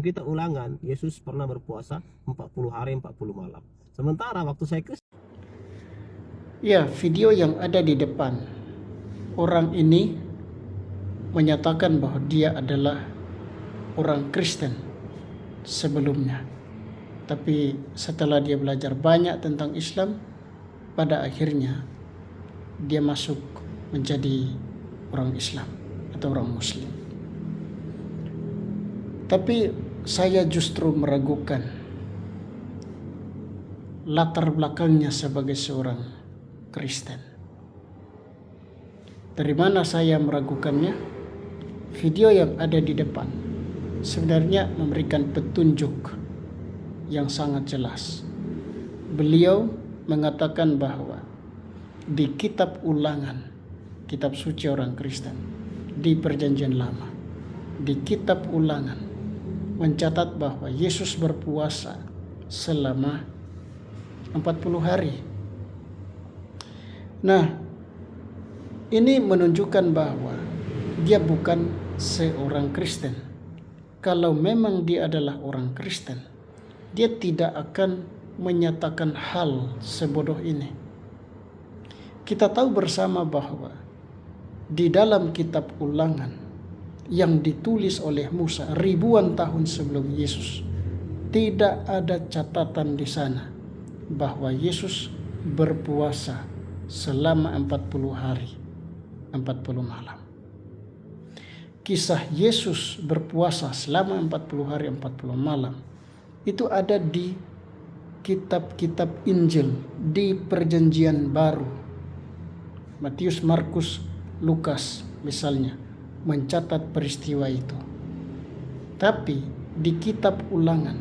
Kita ulangan, Yesus pernah berpuasa 40 hari 40 malam. Sementara waktu saya Kristen, Ya, video yang ada di depan, orang ini menyatakan bahwa dia adalah orang Kristen sebelumnya. Tapi setelah dia belajar banyak tentang Islam, pada akhirnya dia masuk menjadi orang Islam atau orang Muslim. Tapi saya justru meragukan latar belakangnya sebagai seorang Kristen. Dari mana saya meragukannya? Video yang ada di depan sebenarnya memberikan petunjuk yang sangat jelas. Beliau mengatakan bahwa di kitab Ulangan, kitab suci orang Kristen di Perjanjian Lama, di kitab Ulangan mencatat bahwa Yesus berpuasa selama 40 hari. Nah, ini menunjukkan bahwa dia bukan seorang Kristen. Kalau memang dia adalah orang Kristen, dia tidak akan menyatakan hal sebodoh ini. Kita tahu bersama bahwa di dalam kitab Ulangan yang ditulis oleh Musa ribuan tahun sebelum Yesus, tidak ada catatan di sana bahwa Yesus berpuasa selama 40 hari 40 malam. Kisah Yesus berpuasa selama 40 hari 40 malam itu ada di kitab-kitab Injil di Perjanjian Baru. Matius, Markus, Lukas misalnya mencatat peristiwa itu. Tapi di kitab Ulangan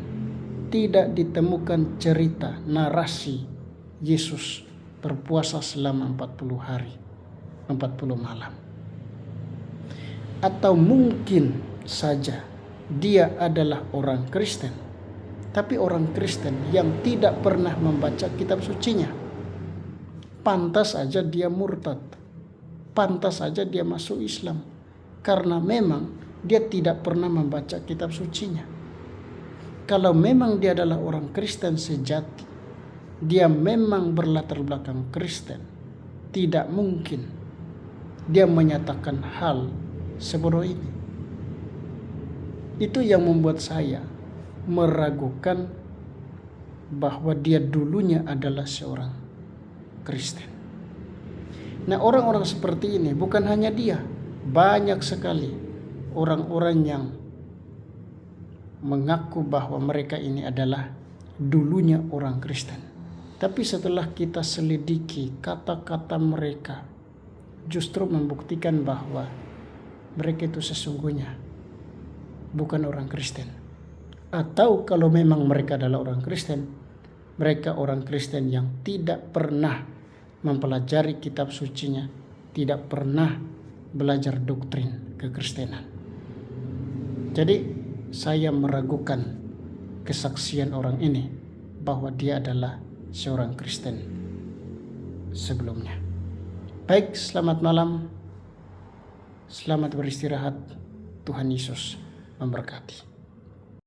tidak ditemukan cerita narasi Yesus berpuasa selama 40 hari 40 malam. Atau mungkin saja dia adalah orang Kristen, tapi orang Kristen yang tidak pernah membaca kitab sucinya. Pantas saja dia murtad, pantas saja dia masuk Islam, karena memang dia tidak pernah membaca kitab sucinya. Kalau memang dia adalah orang Kristen sejati, dia memang berlatar belakang Kristen, tidak mungkin dia menyatakan hal sebodoh ini. Itu yang membuat saya meragukan bahwa dia dulunya adalah seorang Kristen. Nah, orang-orang seperti ini bukan hanya dia, banyak sekali orang-orang yang mengaku bahwa mereka ini adalah dulunya orang Kristen. Tapi setelah kita selidiki kata-kata mereka, justru membuktikan bahwa mereka itu sesungguhnya bukan orang Kristen. Atau kalau memang mereka adalah orang Kristen, mereka orang Kristen yang tidak pernah mempelajari kitab sucinya, tidak pernah belajar doktrin kekristenan. Jadi saya meragukan kesaksian orang ini bahwa dia adalah seorang Kristen sebelumnya. Baik, selamat malam. Selamat beristirahat. Tuhan Yesus memberkati.